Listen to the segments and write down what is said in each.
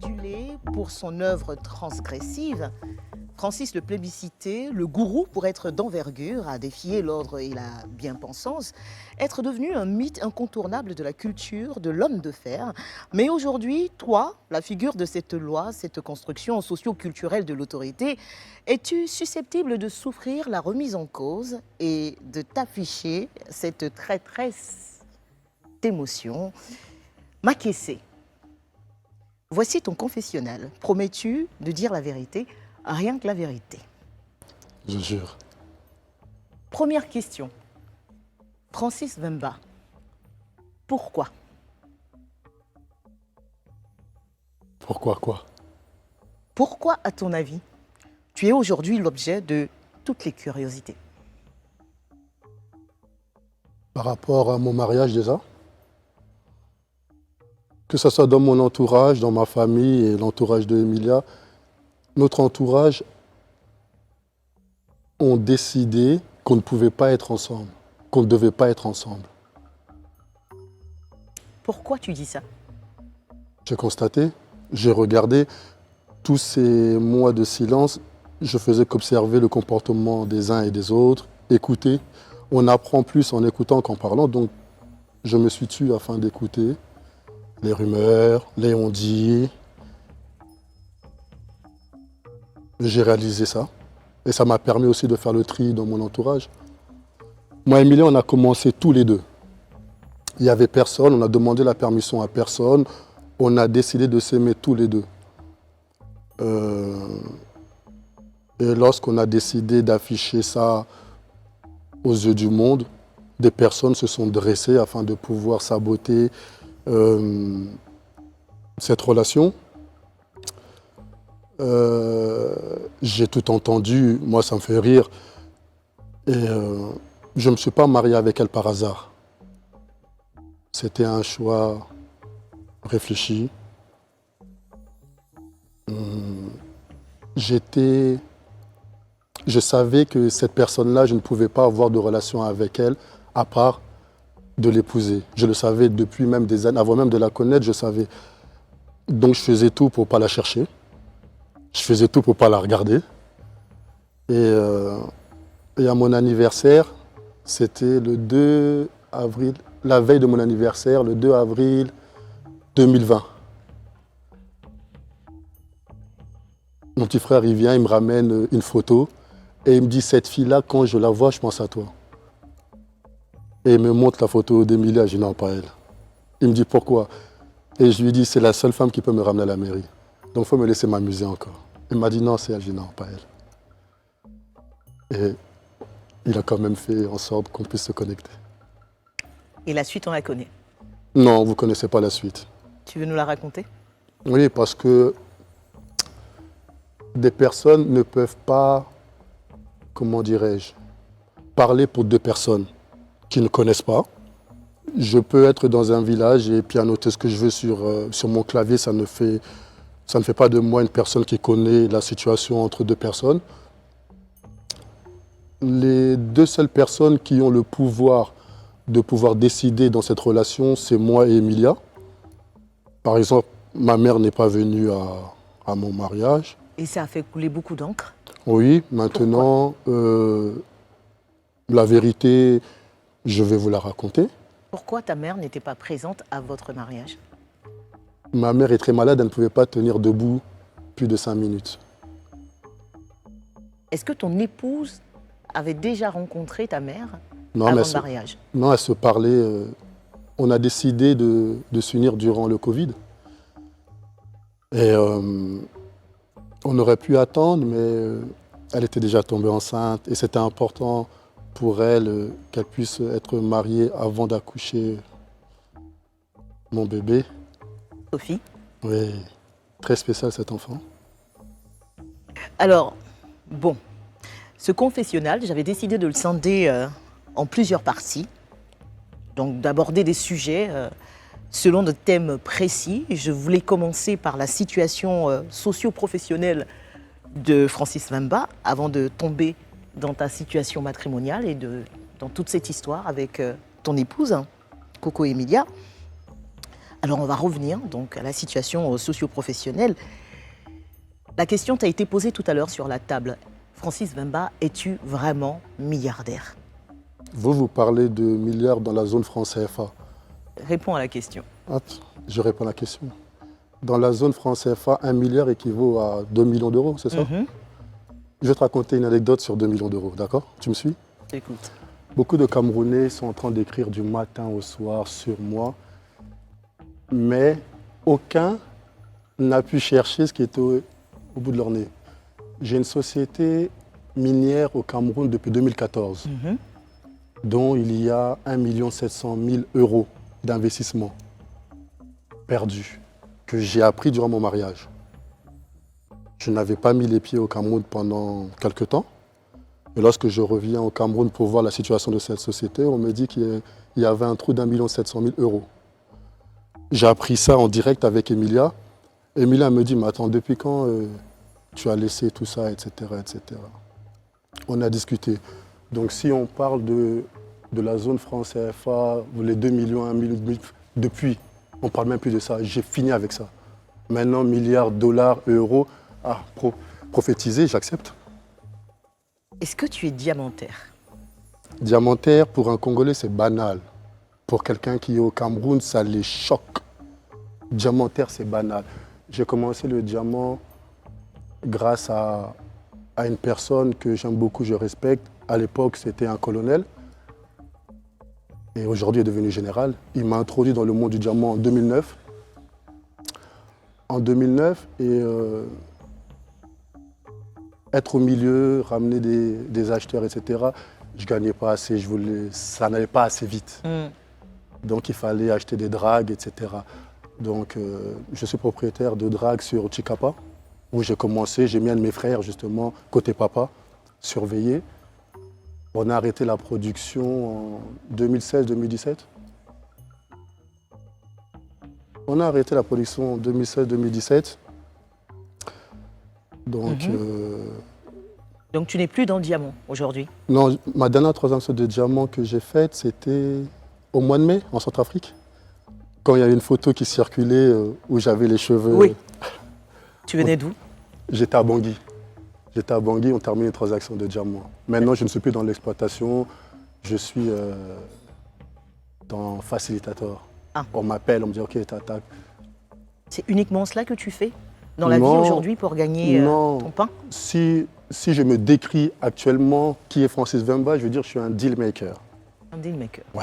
Adulé pour son œuvre transgressive, Francis le plébiscité, le gourou pour être d'envergure, à défier l'ordre et la bien-pensance, être devenu un mythe incontournable de la culture, de l'homme de fer. Mais aujourd'hui, toi, la figure de cette loi, cette construction socio-culturelle de l'autorité, es-tu susceptible de souffrir la remise en cause et de t'afficher cette traîtresse d'émotion? Makessé, voici ton confessionnal. Promets-tu de dire la vérité, rien que la vérité? Je jure. Première question. Francis Wemba, pourquoi? Pourquoi quoi? Pourquoi, à ton avis, tu es aujourd'hui l'objet de toutes les curiosités? Par rapport à mon mariage déjà, que ce soit dans mon entourage, dans ma famille et l'entourage de Emilia, notre entourage ont décidé qu'on ne pouvait pas être ensemble, qu'on ne devait pas être ensemble. Pourquoi tu dis ça? J'ai constaté, j'ai regardé tous ces mois de silence, je faisais qu'observer le comportement des uns et des autres, écouter. On apprend plus en écoutant qu'en parlant, donc je me suis tué afin d'écouter les rumeurs, les on-dit. J'ai réalisé ça et ça m'a permis aussi de faire le tri dans mon entourage. Moi et Emilie, on a commencé tous les deux. Il n'y avait personne, on a demandé la permission à personne, on a décidé de s'aimer tous les deux. Et lorsqu'on a décidé d'afficher ça aux yeux du monde, des personnes se sont dressées afin de pouvoir saboter cette relation. J'ai tout entendu, moi ça me fait rire. Et je ne me suis pas marié avec elle par hasard. C'était un choix réfléchi. Je savais que cette personne-là, je ne pouvais pas avoir de relation avec elle à part de l'épouser. Je le savais depuis même des années, avant même de la connaître, je savais. Donc je faisais tout pour ne pas la chercher. Je faisais tout pour ne pas la regarder. Et à mon anniversaire, c'était le 2 avril, la veille de mon anniversaire, le 2 avril 2020. Mon petit frère, il vient, il me ramène une photo et il me dit, cette fille-là, quand je la vois, je pense à toi. Et il me montre la photo d'Emilia, je dis non, pas elle. Il me dit pourquoi? Et je lui dis, c'est la seule femme qui peut me ramener à la mairie. Donc il faut me laisser m'amuser encore. Il m'a dit non, c'est elle, je dis non, pas elle. Et il a quand même fait en sorte qu'on puisse se connecter. Et la suite, on la connaît. Non, vous ne connaissez pas la suite. Tu veux nous la raconter? Oui, parce que des personnes ne peuvent pas, comment dirais-je, parler pour deux personnes qui ne connaissent pas. Je peux être dans un village et pianoter ce que je veux sur mon clavier, ça ne fait pas de moi une personne qui connaît la situation entre deux personnes. Les deux seules personnes qui ont le pouvoir de pouvoir décider dans cette relation, c'est moi et Emilia. Par exemple, ma mère n'est pas venue à mon mariage. Et ça a fait couler beaucoup d'encre. Oui, maintenant, la vérité, je vais vous la raconter. Pourquoi ta mère n'était pas présente à votre mariage? Ma mère est très malade, elle ne pouvait pas tenir debout plus de 5 minutes. Est-ce que ton épouse avait déjà rencontré ta mère Non, avant mais le mariage? Non, elle se parlait. On a décidé de s'unir durant le Covid. Et on aurait pu attendre, mais elle était déjà tombée enceinte et c'était important pour elle qu'elle puisse être mariée avant d'accoucher mon bébé. Sophie? Oui, très spécial cet enfant. Alors, bon, ce confessionnal, j'avais décidé de le scinder en plusieurs parties. Donc d'aborder des sujets selon des thèmes précis. Je voulais commencer par la situation socio-professionnelle de Francis Wemba avant de tomber dans ta situation matrimoniale et dans toute cette histoire avec ton épouse, Coco Emilia. Alors on va revenir donc à la situation socio-professionnelle. La question t'a été posée tout à l'heure sur la table. Francis Vemba, es-tu vraiment milliardaire? Vous parlez de milliards dans la zone franc CFA. Réponds à la question. Je réponds à la question. Dans la zone franc CFA, 1 milliard équivaut à 2 millions d'euros, c'est ça? Je vais te raconter une anecdote sur 2 millions d'euros, d'accord? Tu me suis? Écoute. Beaucoup de Camerounais sont en train d'écrire du matin au soir sur moi, mais aucun n'a pu chercher ce qui était au bout de leur nez. J'ai une société minière au Cameroun depuis 2014, dont il y a 1 700 000 euros d'investissement perdu, que j'ai appris durant mon mariage. Je n'avais pas mis les pieds au Cameroun pendant quelques temps. Et lorsque je reviens au Cameroun pour voir la situation de cette société, on me dit qu'il y avait un trou d'1 700 000 euros. J'ai appris ça en direct avec Emilia. Emilia me dit, mais attends, depuis quand tu as laissé tout ça, etc., etc. On a discuté. Donc si on parle de la zone franc CFA, les 2 millions, 1 million, depuis, on ne parle même plus de ça. J'ai fini avec ça. Maintenant, milliards, dollars, euros, prophétiser, j'accepte. Est-ce que tu es diamantaire? Diamantaire, pour un Congolais, c'est banal. Pour quelqu'un qui est au Cameroun, ça les choque. Diamantaire, c'est banal. J'ai commencé le diamant grâce à une personne que j'aime beaucoup, je respecte. À l'époque, c'était un colonel. Et aujourd'hui, il est devenu général. Il m'a introduit dans le monde du diamant en 2009. En 2009, et être au milieu, ramener des acheteurs, etc., je ne gagnais pas assez, ça n'allait pas assez vite. Donc il fallait acheter des dragues, etc. Donc je suis propriétaire de dragues sur Chikapa, où j'ai commencé, j'ai mis un de mes frères justement, côté papa, surveiller. On a arrêté la production en 2016-2017. On a arrêté la production en 2016-2017. Donc, Donc tu n'es plus dans le diamant aujourd'hui? Non, ma dernière transaction de diamant que j'ai faite, c'était au mois de mai, en Centrafrique. Quand il y a une photo qui circulait où j'avais les cheveux. Oui. Tu venais d'où? J'étais à Bangui. J'étais à Bangui, on termine une transaction de diamant. Maintenant, je ne suis plus dans l'exploitation, je suis dans facilitateur. On m'appelle, on me dit ok, tac. C'est uniquement cela que tu fais dans la vie aujourd'hui pour gagner ton pain? Si je me décris actuellement qui est Francis Vemba, je veux dire que je suis un deal maker. Un deal maker? Ouais.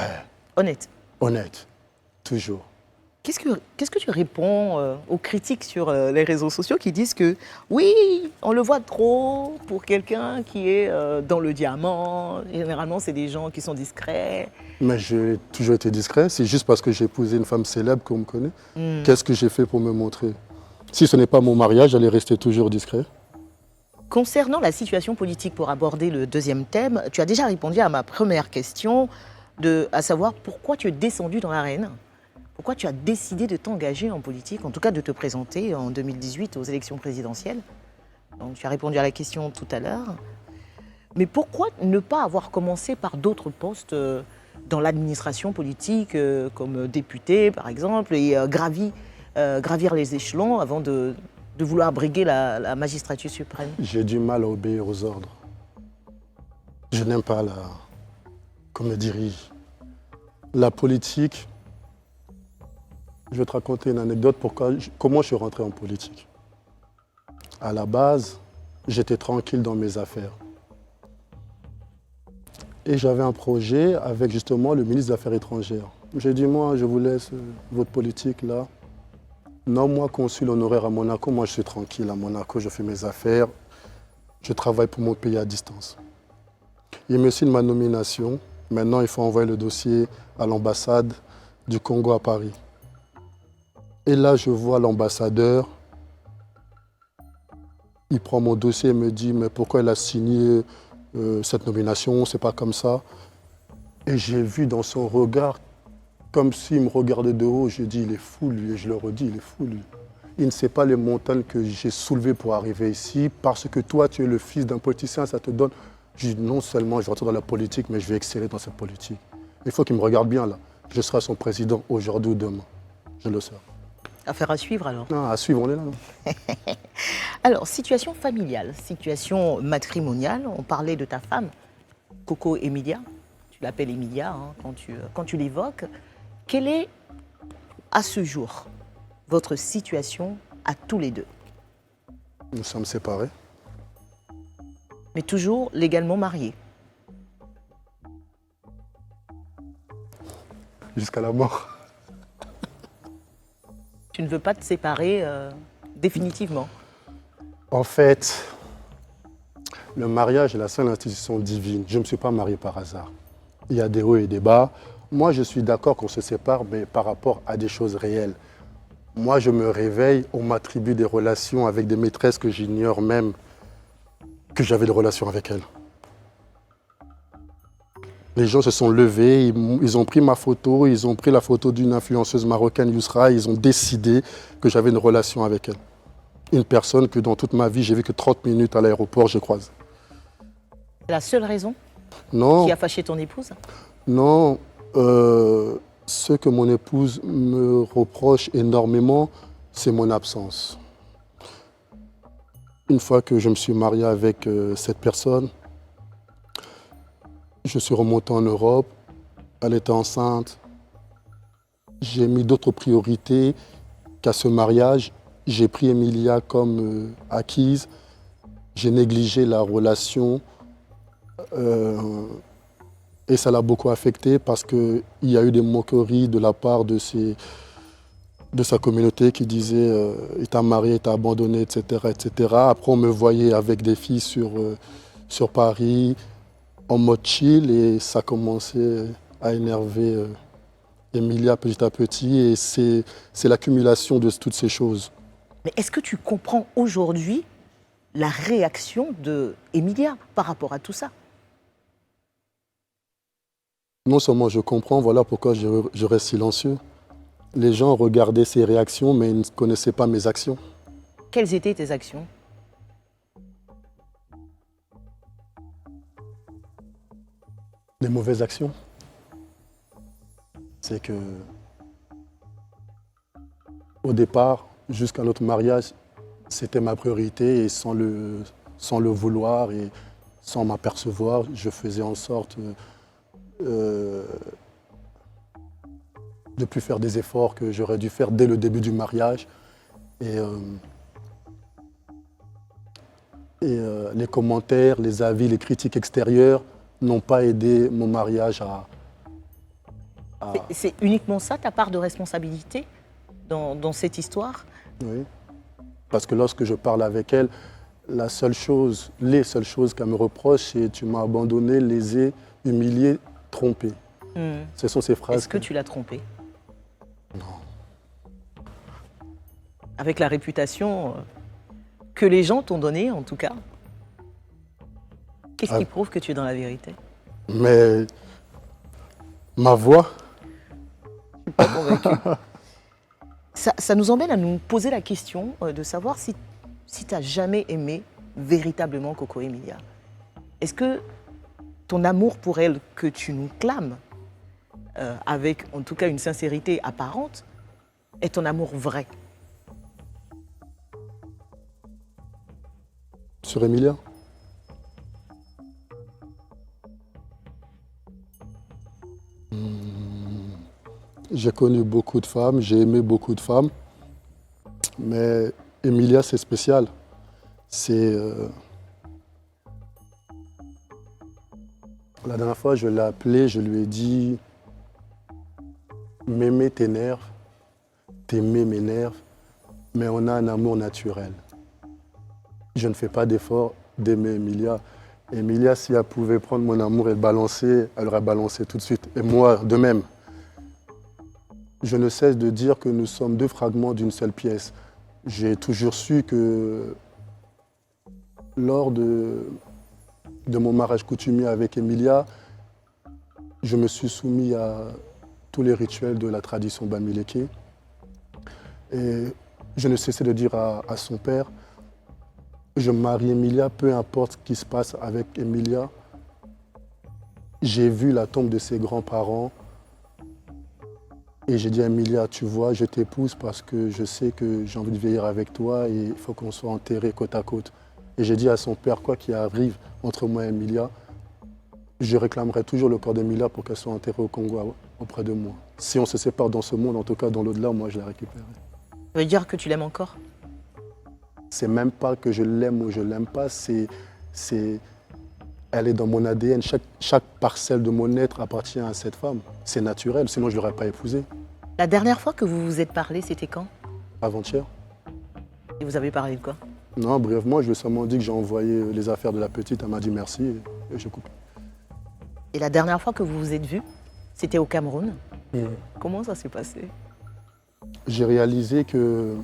Honnête? Honnête, toujours. Qu'est-ce que tu réponds aux critiques sur les réseaux sociaux qui disent que oui, on le voit trop pour quelqu'un qui est dans le diamant. Généralement, c'est des gens qui sont discrets. Mais j'ai toujours été discret. C'est juste parce que j'ai épousé une femme célèbre qu'on me connaît. Qu'est-ce que j'ai fait pour me montrer? Si ce n'est pas mon mariage, j'allais rester toujours discret. Concernant la situation politique, pour aborder le deuxième thème, tu as déjà répondu à ma première question, à savoir pourquoi tu es descendu dans l'arène. Pourquoi tu as décidé de t'engager en politique, en tout cas de te présenter en 2018 aux élections présidentielles? Donc, tu as répondu à la question tout à l'heure. Mais pourquoi ne pas avoir commencé par d'autres postes dans l'administration politique, comme député par exemple, et gravir les échelons avant de vouloir briguer la magistrature suprême? J'ai du mal à obéir aux ordres. Je n'aime pas qu'on me dirige. La politique... Je vais te raconter une anecdote comment je suis rentré en politique. À la base, j'étais tranquille dans mes affaires. Et j'avais un projet avec justement le ministre des Affaires étrangères. J'ai dit, moi, je vous laisse votre politique là. Non, moi, consul honoraire à Monaco, moi, je suis tranquille à Monaco, je fais mes affaires. Je travaille pour mon pays à distance. Il me signe ma nomination. Maintenant, il faut envoyer le dossier à l'ambassade du Congo à Paris. Et là, je vois l'ambassadeur, il prend mon dossier et me dit « mais pourquoi il a signé cette nomination, c'est pas comme ça ». Et j'ai vu dans son regard, comme s'il me regardait de haut, j'ai dit « il est fou lui », et je le redis « il est fou lui ». Il ne sait pas les montagnes que j'ai soulevées pour arriver ici, parce que toi, tu es le fils d'un politicien, ça te donne... Je dis non seulement je vais rentrer dans la politique, mais je vais exceller dans cette politique. Il faut qu'il me regarde bien là. Je serai son président aujourd'hui ou demain. Je le sais. Affaire à suivre alors. Non, à suivre, on est là. Non. Alors, situation familiale, situation matrimoniale, on parlait de ta femme, Coco Emilia, tu l'appelles Emilia hein, quand tu l'évoques. Quelle est, à ce jour, votre situation à tous les deux? Nous sommes séparés. Mais toujours légalement mariés. Jusqu'à la mort. Tu ne veux pas te séparer définitivement? En fait, le mariage est la seule institution divine. Je ne me suis pas marié par hasard. Il y a des hauts et des bas. Moi, je suis d'accord qu'on se sépare, mais par rapport à des choses réelles. Moi, je me réveille, on m'attribue des relations avec des maîtresses que j'ignore même que j'avais des relations avec elles. Les gens se sont levés, ils ont pris ma photo, ils ont pris la photo d'une influenceuse marocaine, Yousra, ils ont décidé que j'avais une relation avec elle. Une personne que dans toute ma vie, j'ai vu que 30 minutes à l'aéroport, je croise. C'est la seule raison Non, qui a fâché ton épouse? non. Ce que mon épouse me reproche énormément, c'est mon absence. Une fois que je me suis marié avec cette personne, je suis remonté en Europe, elle était enceinte. J'ai mis d'autres priorités qu'à ce mariage. J'ai pris Emilia comme acquise. J'ai négligé la relation et ça l'a beaucoup affecté parce qu'il y a eu des moqueries de la part de sa communauté qui disait il t'a marié, il t'a abandonné, etc., etc. Après, on me voyait avec des filles sur Paris, en mode chill, et ça commençait à énerver Emilia petit à petit, et c'est l'accumulation de toutes ces choses. Mais est-ce que tu comprends aujourd'hui la réaction de Emilia par rapport à tout ça? Non seulement je comprends, voilà pourquoi je reste silencieux. Les gens regardaient ces réactions, mais ils ne connaissaient pas mes actions. Quelles étaient tes actions? Les mauvaises actions. C'est que, au départ, jusqu'à notre mariage, c'était ma priorité, et sans le vouloir et sans m'apercevoir, je faisais en sorte de ne plus faire des efforts que j'aurais dû faire dès le début du mariage. Et les commentaires, les avis, les critiques extérieures n'ont pas aidé mon mariage à... C'est uniquement ça, ta part de responsabilité dans cette histoire? Oui. Parce que lorsque je parle avec elle, les seules choses qu'elle me reproche, c'est tu m'as abandonné, lésé, humilié, trompé. Ce sont ces phrases. Est-ce que tu l'as trompée? Non. Avec la réputation que les gens t'ont donnée, en tout cas. Qu'est-ce qui prouve que tu es dans la vérité? Mais ma voix. Je suis pas convaincue. Ça nous emmène à nous poser la question de savoir si tu n'as jamais aimé véritablement Coco Emilia. Est-ce que ton amour pour elle que tu nous clames, avec en tout cas une sincérité apparente, est ton amour vrai? Sur Emilia? J'ai connu beaucoup de femmes, j'ai aimé beaucoup de femmes, mais Emilia, c'est spécial. C'est... La dernière fois, je l'ai appelée, je lui ai dit « M'aimer t'énerve, t'aimer m'énerve, mais on a un amour naturel. » Je ne fais pas d'effort d'aimer Emilia. Emilia, si elle pouvait prendre mon amour et le balancer, elle aurait balancé tout de suite. Et moi, de même. Je ne cesse de dire que nous sommes deux fragments d'une seule pièce. J'ai toujours su que lors de mon mariage coutumier avec Emilia, je me suis soumis à tous les rituels de la tradition Bamileke. Et je ne cessais de dire à son père, je marie Emilia, peu importe ce qui se passe avec Emilia. J'ai vu la tombe de ses grands-parents Et j'ai dit à Emilia, tu vois, je t'épouse parce que je sais que j'ai envie de vieillir avec toi et il faut qu'on soit enterrés côte à côte. Et j'ai dit à son père, quoi qu'il arrive entre moi et Emilia, je réclamerai toujours le corps d'Emilia pour qu'elle soit enterrée au Congo auprès de moi. Si on se sépare dans ce monde, en tout cas dans l'au-delà, moi je la récupérerai. Ça veut dire que tu l'aimes encore? C'est même pas que je l'aime ou je l'aime pas, elle est dans mon ADN. Chaque parcelle de mon être appartient à cette femme. C'est naturel, sinon je ne l'aurais pas épousée. La dernière fois que vous vous êtes parlé, c'était quand? Avant-hier. Et vous avez parlé de quoi? Non, brièvement, je lui ai seulement dit que j'ai envoyé les affaires de la petite. Elle m'a dit merci et je coupe. Et la dernière fois que vous vous êtes vus, c'était au Cameroun. Comment ça s'est passé? J'ai réalisé que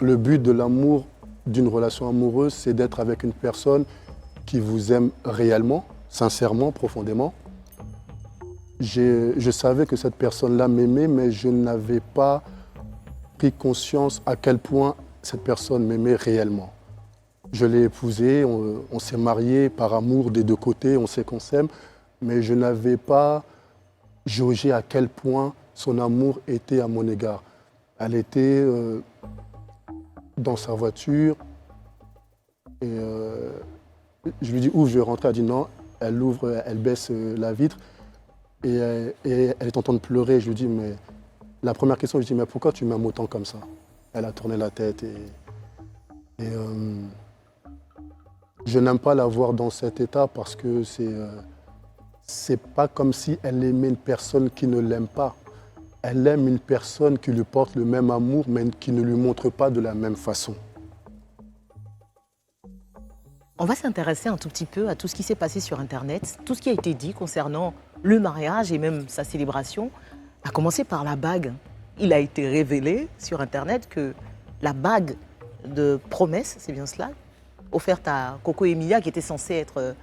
le but de l'amour, d'une relation amoureuse, c'est d'être avec une personne qui vous aime réellement, sincèrement, profondément. Je savais que cette personne-là m'aimait, mais je n'avais pas pris conscience à quel point cette personne m'aimait réellement. Je l'ai épousée, on s'est mariés par amour des deux côtés, on sait qu'on s'aime, mais je n'avais pas jaugé à quel point son amour était à mon égard. Elle était dans sa voiture et je lui dis où je vais rentrer, elle dit non, elle ouvre, elle baisse la vitre et elle est en train de pleurer. Je lui dis mais la première question, je lui dis mais pourquoi tu m'aimes autant comme ça? Elle a tourné la tête et je n'aime pas la voir dans cet état parce que c'est pas comme si elle aimait une personne qui ne l'aime pas. Elle aime une personne qui lui porte le même amour mais qui ne lui montre pas de la même façon. On va s'intéresser un tout petit peu à tout ce qui s'est passé sur Internet, tout ce qui a été dit concernant le mariage et même sa célébration, à commencer par la bague. Il a été révélé sur Internet que la bague de promesse, c'est bien cela, offerte à Coco Emilia, qui était censée être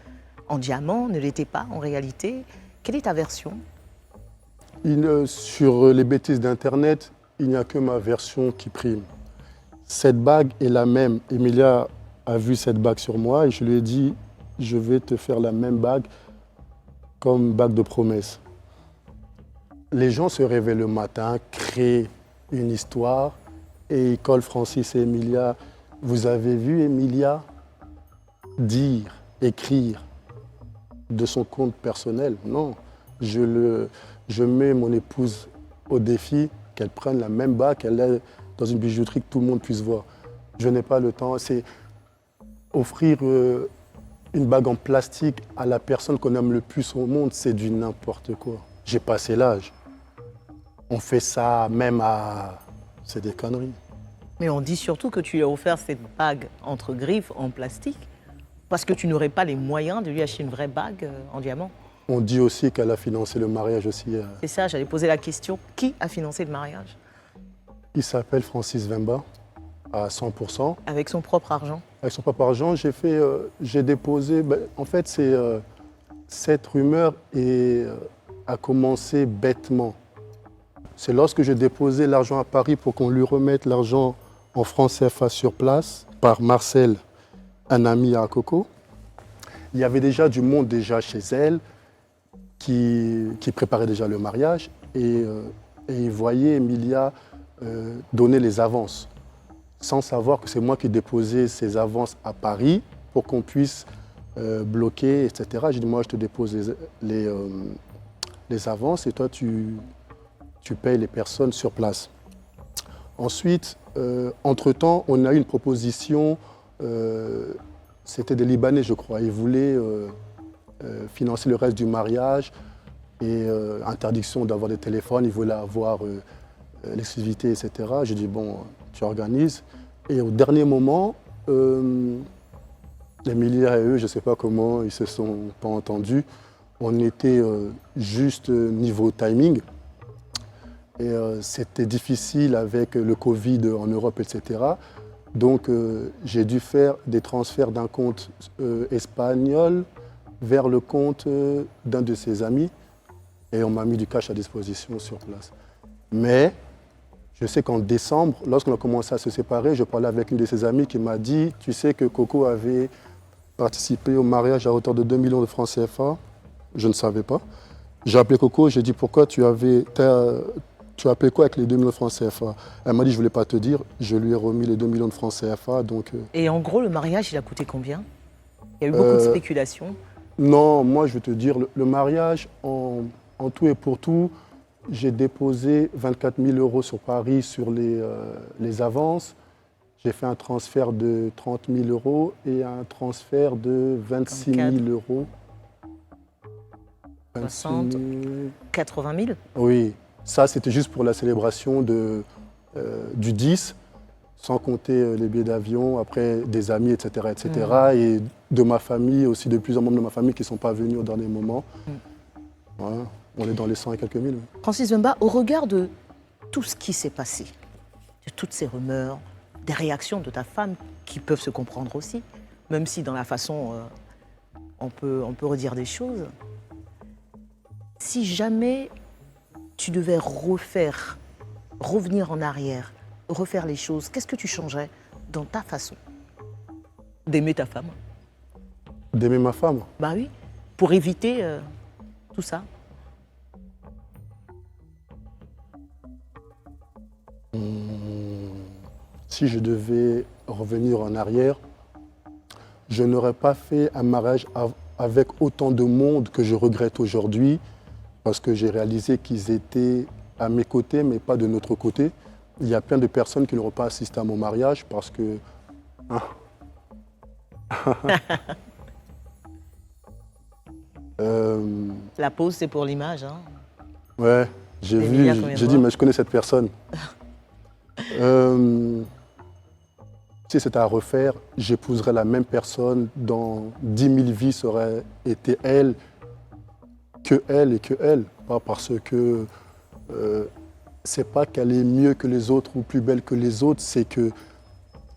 en diamant, ne l'était pas en réalité. Quelle est ta version? Sur les bêtises d'Internet, il n'y a que ma version qui prime. Cette bague est la même. Emilia a vu cette bague sur moi et je lui ai dit « je vais te faire la même bague comme bague de promesse ». Les gens se réveillent le matin, créent une histoire et ils collent Francis et Emilia. Vous avez vu Emilia dire, écrire de son compte personnel? Non, je mets mon épouse au défi qu'elle prenne la même bague, qu'elle ait dans une bijouterie que tout le monde puisse voir. Je n'ai pas le temps. C'est offrir une bague en plastique à la personne qu'on aime le plus au monde, c'est du n'importe quoi. J'ai passé l'âge. On fait ça même à... C'est des conneries. Mais on dit surtout que tu lui as offert cette bague entre griffes en plastique parce que tu n'aurais pas les moyens de lui acheter une vraie bague en diamant. On dit aussi qu'elle a financé le mariage aussi. C'est ça, j'allais poser la question. Qui a financé le mariage? Il s'appelle Francis Vemba, à 100%. Avec son propre argent? Avec son propre argent, j'ai déposé... en fait, cette rumeur a commencé bêtement. C'est lorsque j'ai déposé l'argent à Paris pour qu'on lui remette l'argent en francs CFA sur place, par Marcel, un ami à Coco. Il y avait déjà du monde déjà chez elle qui préparait déjà le mariage et il voyait Emilia donner les avances, sans savoir que c'est moi qui déposais ces avances à Paris pour qu'on puisse bloquer, etc. J'ai dit, moi, je te dépose les avances et toi, tu payes les personnes sur place. Ensuite, entre-temps, on a eu une proposition, c'était des Libanais, je crois. Ils voulaient financer le reste du mariage et interdiction d'avoir des téléphones. Ils voulaient avoir l'exclusivité, etc. J'ai dit, bon, tu organises. Et au dernier moment, Emilia et eux, je ne sais pas comment, ils ne se sont pas entendus. On était juste niveau timing. Et c'était difficile avec le Covid en Europe, etc. Donc j'ai dû faire des transferts d'un compte espagnol vers le compte d'un de ses amis. Et on m'a mis du cash à disposition sur place. Mais je sais qu'en décembre, lorsqu'on a commencé à se séparer, je parlais avec une de ses amies qui m'a dit « Tu sais que Coco avait participé au mariage à hauteur de 2 millions de francs CFA ?» Je ne savais pas. J'ai appelé Coco, j'ai dit « Pourquoi tu tu as payé quoi avec les 2 millions de francs CFA? Elle m'a dit, je ne voulais pas te dire. Je lui ai remis les 2 millions de francs CFA. Donc, Et en gros, le mariage, il a coûté combien? Il y a eu beaucoup de spéculations. non, moi, je vais te dire, le mariage, en tout et pour tout, j'ai déposé 24 000 euros sur Paris sur les avances. J'ai fait un transfert de 30 000 euros et un transfert de 26 000 euros. 60, 80 000? Oui, ça c'était juste pour la célébration du 10, sans compter les billets d'avion, après des amis, etc. etc. Et de ma famille, aussi de plusieurs membres de ma famille qui ne sont pas venus au dernier moment. Voilà, on est dans les 100 et quelques mille. Francis Mbemba, au regard de tout ce qui s'est passé, de toutes ces rumeurs, des réactions de ta femme qui peuvent se comprendre aussi, même si dans la façon on peut redire des choses, si jamais tu devais revenir en arrière, refaire les choses, qu'est-ce que tu changerais dans ta façon d'aimer ta femme? D'aimer ma femme? Bah oui, pour éviter tout ça. Si je devais revenir en arrière, je n'aurais pas fait un mariage avec autant de monde que je regrette aujourd'hui, parce que j'ai réalisé qu'ils étaient à mes côtés, mais pas de notre côté. Il y a plein de personnes qui n'auront pas assisté à mon mariage parce que... La pause, c'est pour l'image. Hein. Ouais, j'ai vu, j'ai dit, mais je connais cette personne. Si c'était à refaire, j'épouserais la même personne dans 10 000 vies, ça aurait été elle, et que elle. Pas parce que c'est pas qu'elle est mieux que les autres ou plus belle que les autres, c'est que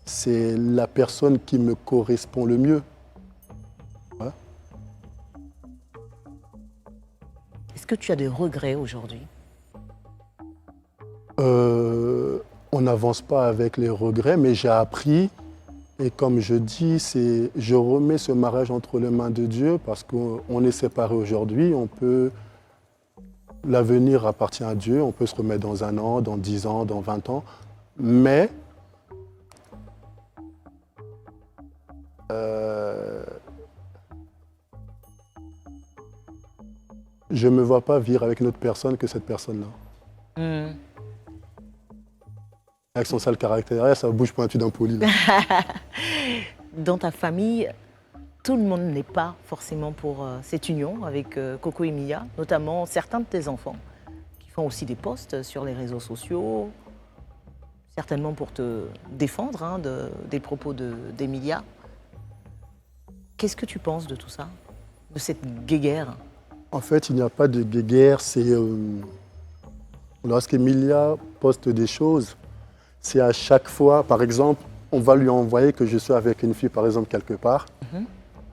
c'est la personne qui me correspond le mieux. Ouais. Est-ce que tu as des regrets aujourd'hui? On n'avance pas avec les regrets, mais j'ai appris. Et comme je dis, je remets ce mariage entre les mains de Dieu parce qu'on est séparés aujourd'hui. L'avenir appartient à Dieu. On peut se remettre dans 1 an, dans 10 ans, dans 20 ans. Mais je ne me vois pas vivre avec une autre personne que cette personne-là. Avec son sale caractère, ça bouge pointu d'un poli. Dans ta famille, tout le monde n'est pas forcément pour cette union avec Coco et Mia, notamment certains de tes enfants qui font aussi des posts sur les réseaux sociaux, certainement pour te défendre hein, des propos d'Emilia. Qu'est-ce que tu penses de tout ça, de cette guéguerre? En fait, il n'y a pas de guéguerre, c'est lorsqu'Emilia poste des choses, c'est à chaque fois, par exemple, on va lui envoyer que je suis avec une fille, par exemple, quelque part.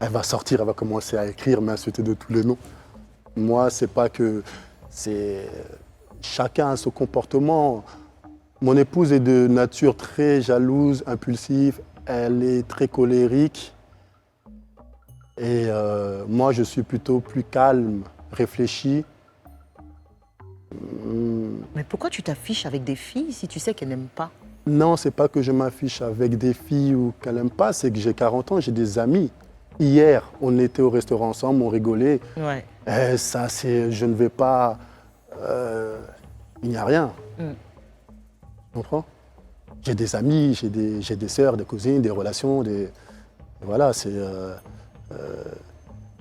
Elle va sortir, elle va commencer à écrire, m'insulter de tous les noms. Moi, c'est pas que... Chacun a son comportement. Mon épouse est de nature très jalouse, impulsive. Elle est très colérique. Et moi, je suis plutôt plus calme, réfléchi. Mais pourquoi tu t'affiches avec des filles si tu sais qu'elles n'aiment pas? Non, c'est pas que je m'affiche avec des filles ou qu'elles n'aiment pas, c'est que j'ai 40 ans, j'ai des amis. Hier, on était au restaurant ensemble, on rigolait. Ouais. Ça, je ne vais pas... il n'y a rien. Tu comprends? J'ai des amis, j'ai des sœurs, des cousines, des relations, Voilà,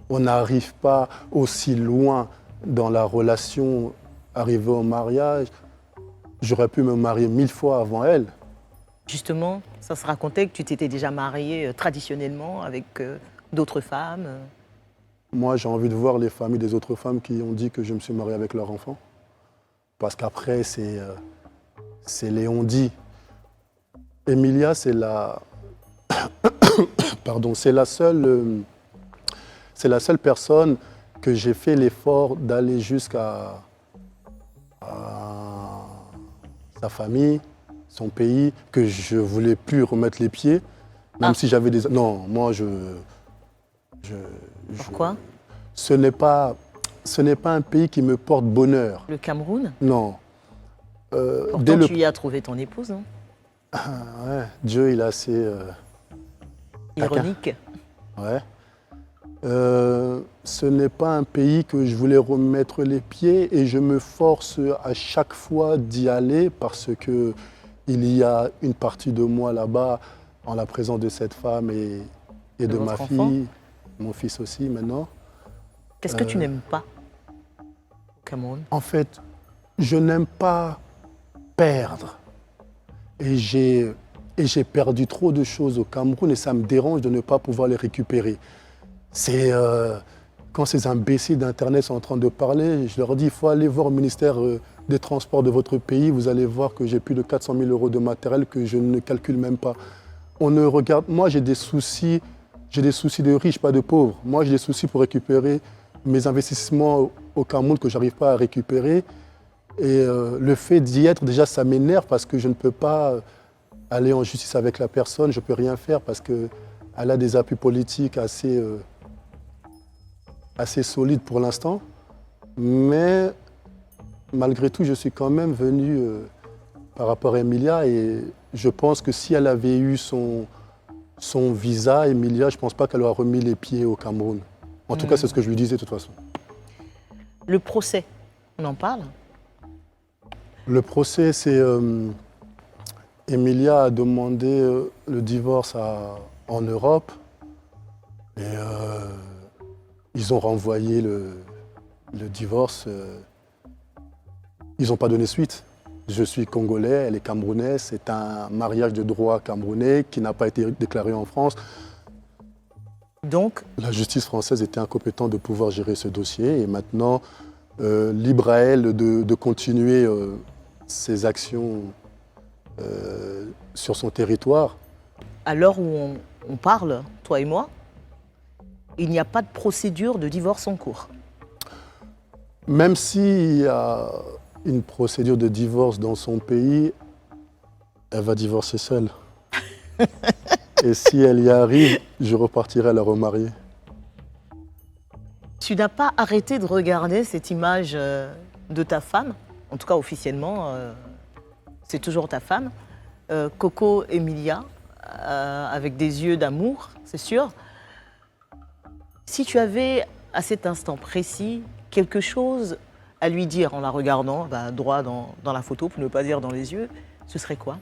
on n'arrive pas aussi loin dans la relation, arrivé au mariage. J'aurais pu me marier 1000 fois avant elle. Justement, ça se racontait que tu t'étais déjà marié traditionnellement avec d'autres femmes. Moi, j'ai envie de voir les familles des autres femmes qui ont dit que je me suis marié avec leur enfant. Parce qu'après, c'est les on-dit. Emilia, c'est la... Pardon, c'est la seule personne que j'ai fait l'effort d'aller jusqu'à sa famille, son pays, que je ne voulais plus remettre les pieds, même si j'avais des... Non, moi, Pourquoi? Ce n'est pas un pays qui me porte bonheur. Le Cameroun? Non. Pourtant, tu y as trouvé ton épouse, non? Ouais, Dieu, il est assez taquin. Ironique. Ouais. Ce n'est pas un pays que je voulais remettre les pieds et je me force à chaque fois d'y aller parce que il y a une partie de moi là-bas en la présence de cette femme et de ma votre enfant? fille, mon fils aussi maintenant. Qu'est-ce que tu n'aimes pas au Cameroun? En fait, je n'aime pas perdre et j'ai perdu trop de choses au Cameroun et ça me dérange de ne pas pouvoir les récupérer. C'est quand ces imbéciles d'Internet sont en train de parler, je leur dis il faut aller voir au ministère des Transports de votre pays, vous allez voir que j'ai plus de 400 000 euros de matériel que je ne calcule même pas. On ne regarde, moi j'ai des soucis de riches, pas de pauvres. Moi j'ai des soucis pour récupérer mes investissements au Cameroun que je n'arrive pas à récupérer. Et le fait d'y être, déjà ça m'énerve parce que je ne peux pas aller en justice avec la personne, je ne peux rien faire parce qu'elle a des appuis politiques assez solide pour l'instant, mais malgré tout, je suis quand même venu par rapport à Emilia et je pense que si elle avait eu son visa, Emilia, je ne pense pas qu'elle aurait remis les pieds au Cameroun. En tout cas, c'est ce que je lui disais de toute façon. Le procès, on en parle? Le procès, c'est Emilia a demandé le divorce en Europe et ils ont renvoyé le divorce. Ils n'ont pas donné suite. Je suis congolais, elle est camerounaise. C'est un mariage de droit camerounais qui n'a pas été déclaré en France. Donc, la justice française était incompétente de pouvoir gérer ce dossier. Et maintenant, libre à elle de continuer ses actions sur son territoire. À l'heure où on parle, toi et moi, il n'y a pas de procédure de divorce en cours. Même s'il y a une procédure de divorce dans son pays, elle va divorcer seule. Et si elle y arrive, je repartirai la remarier. Tu n'as pas arrêté de regarder cette image de ta femme, en tout cas officiellement, c'est toujours ta femme, Coco Emilia, avec des yeux d'amour, c'est sûr. Si tu avais, à cet instant précis, quelque chose à lui dire en la regardant, droit dans la photo, pour ne pas dire dans les yeux, ce serait quoi?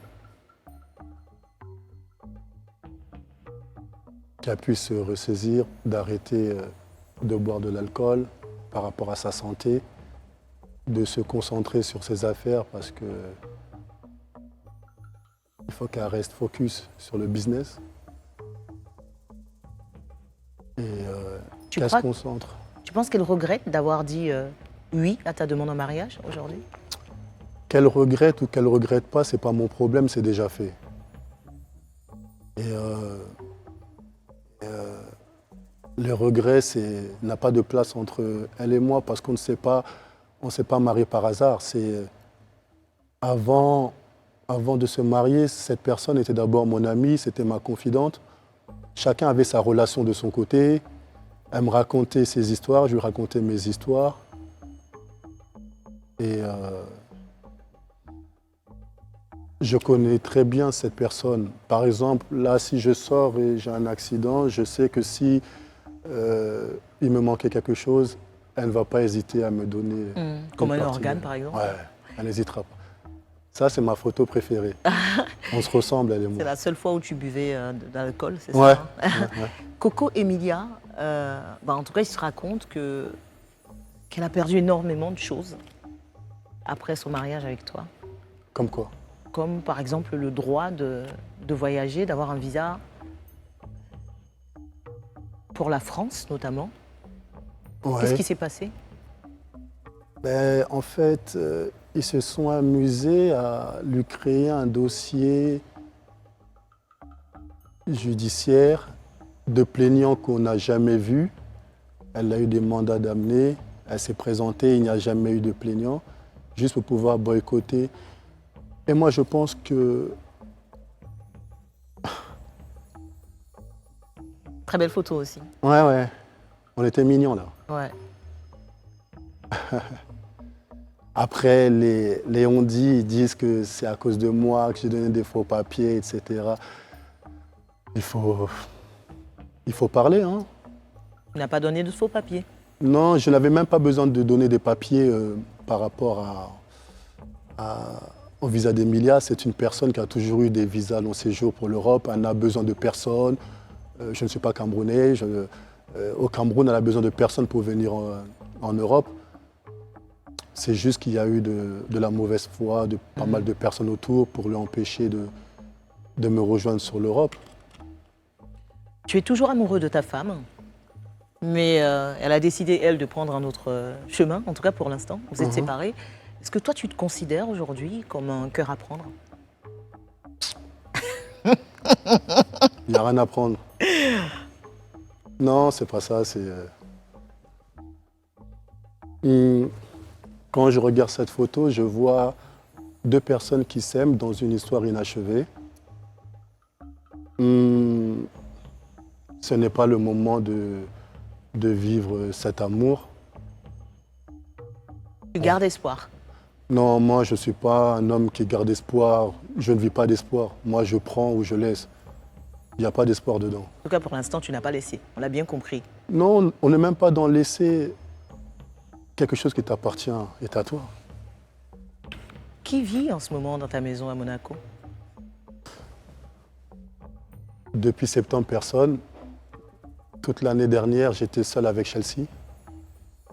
Qu'elle puisse se ressaisir, d'arrêter de boire de l'alcool par rapport à sa santé, de se concentrer sur ses affaires parce que il faut qu'elle reste focus sur le business. Et qu'elle se concentre. Tu penses qu'elle regrette d'avoir dit oui à ta demande en mariage aujourd'hui? Qu'elle regrette ou qu'elle ne regrette pas, ce n'est pas mon problème, c'est déjà fait. Et le regret n'a pas de place entre elle et moi parce qu'on ne s'est pas marié par hasard. Avant de se marier, cette personne était d'abord mon amie, c'était ma confidente. Chacun avait sa relation de son côté. Elle me racontait ses histoires, je lui racontais mes histoires. Et je connais très bien cette personne. Par exemple, là, si je sors et j'ai un accident, je sais que si il me manquait quelque chose, elle ne va pas hésiter à me donner. Comme un organe, par exemple? Ouais, elle n'hésitera pas. Ça, c'est ma photo préférée. On se ressemble, elle et moi. C'est la seule fois où tu buvais de l'alcool, c'est ouais, ça? Ouais. Coco Emilia, en tout cas, il se raconte qu'elle a perdu énormément de choses après son mariage avec toi. Comme quoi? Comme par exemple le droit de voyager, d'avoir un visa pour la France notamment. Ouais. Qu'est-ce qui s'est passé? En fait, ils se sont amusés à lui créer un dossier judiciaire de plaignant qu'on n'a jamais vu. Elle a eu des mandats d'amener, elle s'est présentée, il n'y a jamais eu de plaignant, juste pour pouvoir boycotter. Et moi, je pense que... Très belle photo aussi. Ouais. On était mignons, là. Ouais. Après, les on-dit, ils disent que c'est à cause de moi que j'ai donné des faux papiers, etc. Il faut, il faut parler, hein. Tu n'as pas donné de faux papiers. Non, je n'avais même pas besoin de donner des papiers par rapport au visa d'Emilia. C'est une personne qui a toujours eu des visas long séjour pour l'Europe. Elle n'a besoin de personne. Je ne suis pas camerounais. Au Cameroun, elle a besoin de personne pour venir en Europe. C'est juste qu'il y a eu de la mauvaise foi de pas mal de personnes autour pour lui empêcher de me rejoindre sur l'Europe. Tu es toujours amoureux de ta femme, mais elle a décidé, elle, de prendre un autre chemin, en tout cas pour l'instant. Vous êtes séparés. Est-ce que toi, tu te considères aujourd'hui comme un cœur à prendre? Il n'y a rien à prendre. Non, c'est pas ça. Quand je regarde cette photo, je vois deux personnes qui s'aiment dans une histoire inachevée. Ce n'est pas le moment de vivre cet amour. Tu gardes espoir. Non, moi, je ne suis pas un homme qui garde espoir. Je ne vis pas d'espoir. Moi, je prends ou je laisse. Il n'y a pas d'espoir dedans. En tout cas, pour l'instant, tu n'as pas laissé. On l'a bien compris. Non, on n'est même pas dans laisser. Quelque chose qui t'appartient est à toi. Qui vit en ce moment dans ta maison à Monaco? Depuis septembre, personne. Toute l'année dernière, j'étais seul avec Chelsea.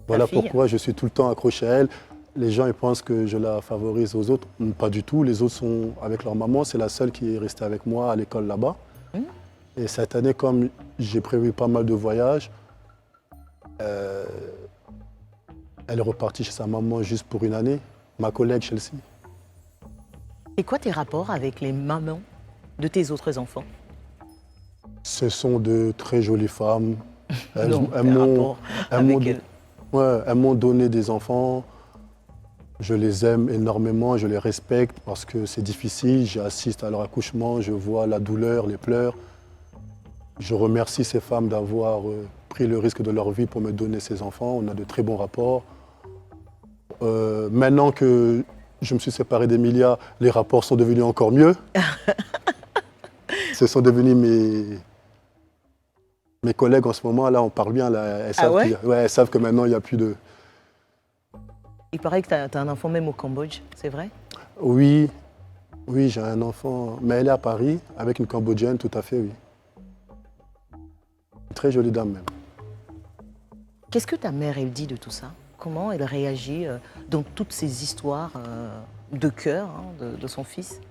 Voilà pourquoi je suis tout le temps accroché à elle. Les gens ils pensent que je la favorise aux autres. Pas du tout. Les autres sont avec leur maman. C'est la seule qui est restée avec moi à l'école là-bas. Et cette année, comme j'ai prévu pas mal de voyages, elle est repartie chez sa maman juste pour une année. Ma collègue Chelsea. Et quoi tes rapports avec les mamans de tes autres enfants? Ce sont de très jolies femmes. Elles m'ont donné des enfants. Je les aime énormément, je les respecte parce que c'est difficile. J'assiste à leur accouchement, je vois la douleur, les pleurs. Je remercie ces femmes d'avoir pris le risque de leur vie pour me donner ces enfants. On a de très bons rapports. Maintenant que je me suis séparé d'Emilia, les rapports sont devenus encore mieux. Ce sont devenus mes collègues en ce moment. Là, on parle bien. Là, elles savent que maintenant, il n'y a plus de... Il paraît que tu as un enfant même au Cambodge, c'est vrai? Oui, j'ai un enfant, mais elle est à Paris avec une Cambodgienne, tout à fait, oui. Une très jolie dame même. Qu'est-ce que ta mère, elle dit de tout ça? Comment elle réagit dans toutes ces histoires de cœur de son fils,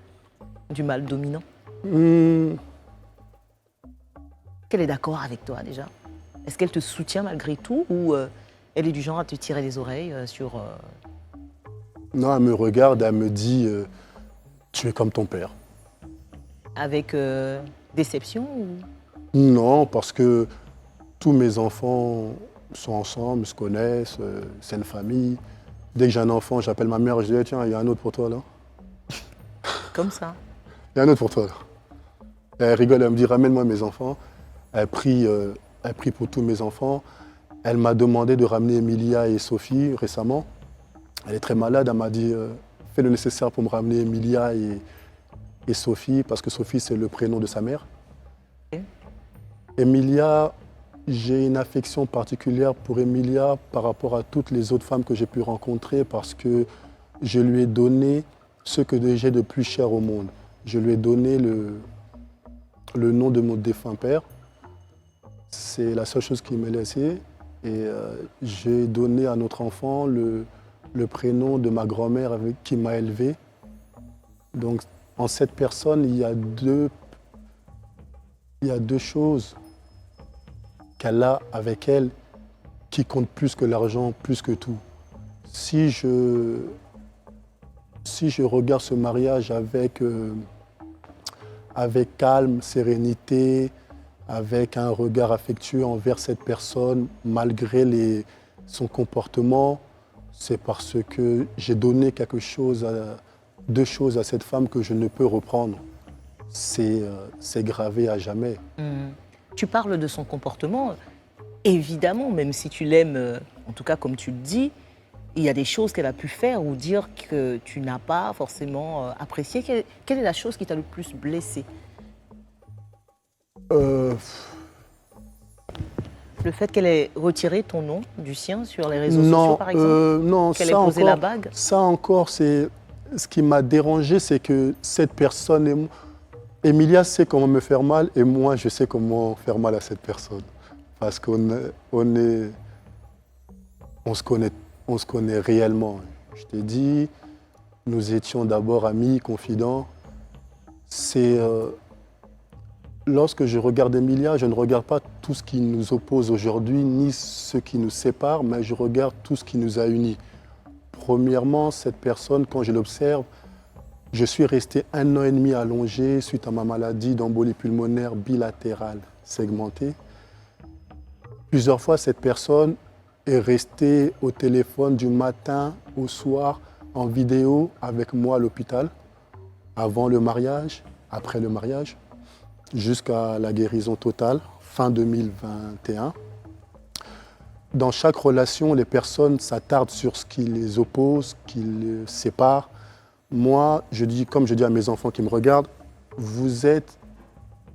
du mâle dominant? Qu'elle est d'accord avec toi déjà? Est-ce qu'elle te soutient malgré tout ou elle est du genre à te tirer les oreilles sur... Non, elle me regarde, elle me dit tu es comme ton père. Avec déception ou... Non, parce que tous mes enfants sont ensemble, se connaissent, c'est une famille. Dès que j'ai un enfant, j'appelle ma mère, je dis tiens, il y a un autre pour toi là. Comme ça? Il y a un autre pour toi là. Elle rigole, elle me dit ramène-moi mes enfants. Elle prie pour tous mes enfants. Elle m'a demandé de ramener Emilia et Sophie récemment. Elle est très malade, elle m'a dit fais le nécessaire pour me ramener Emilia et Sophie, parce que Sophie c'est le prénom de sa mère. Emilia, j'ai une affection particulière pour Emilia par rapport à toutes les autres femmes que j'ai pu rencontrer parce que je lui ai donné ce que j'ai de plus cher au monde. Je lui ai donné le nom de mon défunt père. C'est la seule chose qui m'est laissée. Et j'ai donné à notre enfant le prénom de ma grand-mère qui m'a élevé. Donc en cette personne, il y a deux choses qu'elle a avec elle qui comptent plus que l'argent, plus que tout. Si je regarde ce mariage avec calme, sérénité, avec un regard affectueux envers cette personne, malgré son comportement, c'est parce que j'ai donné deux choses à cette femme que je ne peux reprendre. C'est gravé à jamais. Tu parles de son comportement, évidemment, même si tu l'aimes, en tout cas comme tu le dis, il y a des choses qu'elle a pu faire ou dire que tu n'as pas forcément apprécié. Quelle est la chose qui t'a le plus blessé? Euh, Le fait qu'elle ait retiré ton nom du sien sur les réseaux sociaux, par exemple? Non, Qu'elle ait posé la bague? ça encore, c'est ce qui m'a dérangé, c'est que cette personne, Emilia sait comment me faire mal et moi, je sais comment faire mal à cette personne. Parce on se connaît réellement. Je t'ai dit, nous étions d'abord amis, confidents. C'est lorsque je regarde Emilia, je ne regarde pas tout ce qui nous oppose aujourd'hui, ni ce qui nous sépare, mais je regarde tout ce qui nous a unis. Premièrement, cette personne, quand je l'observe, je suis resté 1 an et demi allongé suite à ma maladie d'embolie pulmonaire bilatérale segmentée. Plusieurs fois, cette personne est restée au téléphone du matin au soir en vidéo avec moi à l'hôpital, avant le mariage, après le mariage, jusqu'à la guérison totale, fin 2021. Dans chaque relation, les personnes s'attardent sur ce qui les oppose, qui les sépare. Moi, comme je dis à mes enfants qui me regardent, vous êtes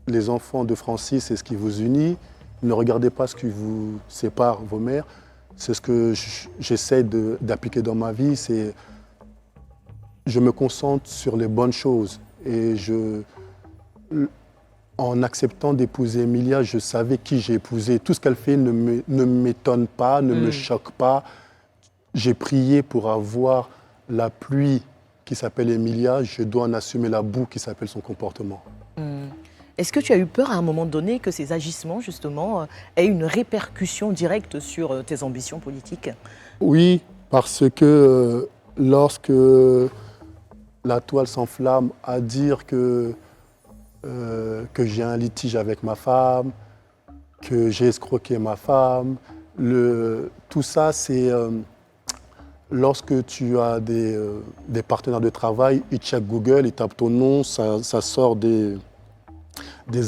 les enfants de Francis, c'est ce qui vous unit. Ne regardez pas ce qui vous sépare, vos mères. C'est ce que j'essaie d'appliquer dans ma vie. Je me concentre sur les bonnes choses. Et en acceptant d'épouser Emilia, je savais qui j'ai épousé. Tout ce qu'elle fait ne m'étonne pas, ne me choque pas. J'ai prié pour avoir la pluie qui s'appelle Emilia. Je dois en assumer la boue qui s'appelle son comportement. Est-ce que tu as eu peur à un moment donné que ces agissements, justement, aient une répercussion directe sur tes ambitions politiques? Oui, parce que lorsque la toile s'enflamme à dire que j'ai un litige avec ma femme, que j'ai escroqué ma femme, tout ça, c'est lorsque tu as des partenaires de travail, ils checkent Google, ils tapent ton nom, ça sort des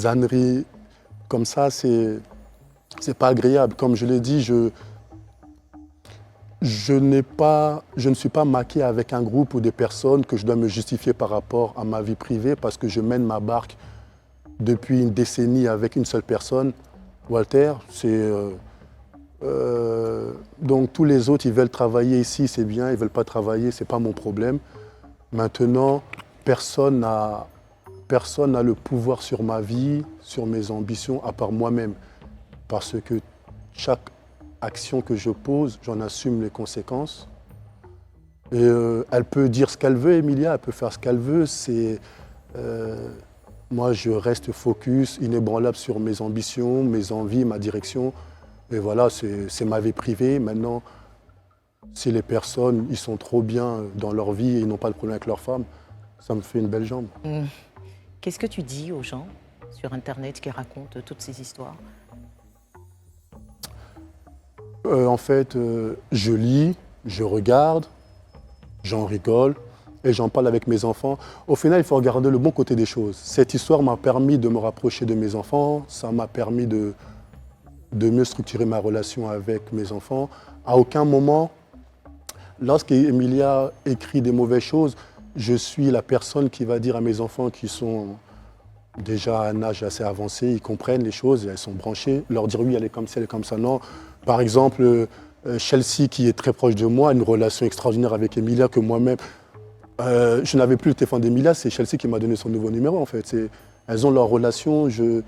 âneries comme ça, c'est pas agréable. Comme je l'ai dit, je ne suis pas maqué avec un groupe ou des personnes que je dois me justifier par rapport à ma vie privée parce que je mène ma barque depuis une décennie avec une seule personne, Walter. Donc tous les autres, ils veulent travailler ici, c'est bien, ils ne veulent pas travailler, ce n'est pas mon problème. Maintenant, personne n'a le pouvoir sur ma vie, sur mes ambitions, à part moi-même. Parce que chaque action que je pose, j'en assume les conséquences. Et elle peut dire ce qu'elle veut, Emilia, elle peut faire ce qu'elle veut. Moi, je reste focus, inébranlable sur mes ambitions, mes envies, ma direction. Et voilà, c'est ma vie privée. Maintenant, si les personnes, ils sont trop bien dans leur vie et ils n'ont pas de problème avec leur femme, ça me fait une belle jambe. Qu'est-ce que tu dis aux gens sur Internet qui racontent toutes ces histoires? En fait, je lis, je regarde, j'en rigole et j'en parle avec mes enfants. Au final, il faut regarder le bon côté des choses. Cette histoire m'a permis de me rapprocher de mes enfants, ça m'a permis de mieux structurer ma relation avec mes enfants. À aucun moment, lorsqu'Emilia écrit des mauvaises choses, je suis la personne qui va dire à mes enfants qui sont déjà à un âge assez avancé, ils comprennent les choses, elles sont branchées, leur dire oui, elle est comme ça, elle est comme ça, non. Par exemple, Chelsea, qui est très proche de moi, a une relation extraordinaire avec Emilia que moi-même, je n'avais plus le téléphone d'Emilia, c'est Chelsea qui m'a donné son nouveau numéro en fait. Elles ont leur relation, je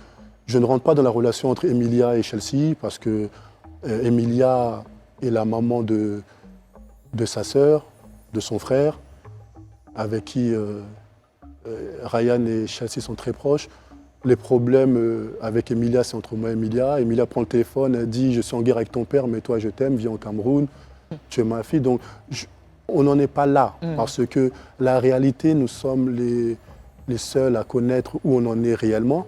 ne rentre pas dans la relation entre Emilia et Chelsea parce que Emilia est la maman de sa sœur, de son frère, avec qui Ryan et Chelsea sont très proches. Les problèmes avec Emilia, c'est entre moi et Emilia. Emilia prend le téléphone, elle dit « Je suis en guerre avec ton père, mais toi, je t'aime, viens au Cameroun, tu es ma fille ». Donc, on n'en est pas là, parce que la réalité, nous sommes les seuls à connaître où on en est réellement.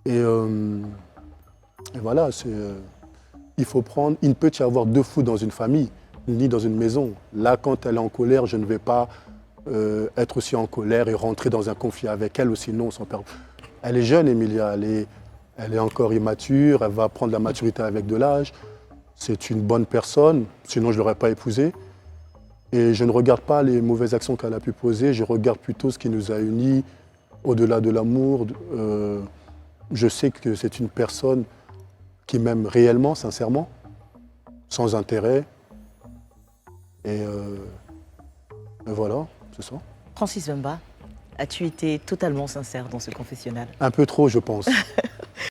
Et voilà, il ne peut y avoir deux fous dans une famille, ni dans une maison. Là, quand elle est en colère, je ne vais pas être aussi en colère et rentrer dans un conflit avec elle, ou sinon sans perdre. Elle est jeune, Emilia, elle est encore immature, elle va prendre la maturité avec de l'âge. C'est une bonne personne, sinon je ne l'aurais pas épousée. Et je ne regarde pas les mauvaises actions qu'elle a pu poser, je regarde plutôt ce qui nous a unis, au-delà de l'amour. Je sais que c'est une personne qui m'aime réellement, sincèrement, sans intérêt. Et voilà, c'est ça. Francis Wemba, as-tu été totalement sincère dans ce confessionnal? Un peu trop, je pense.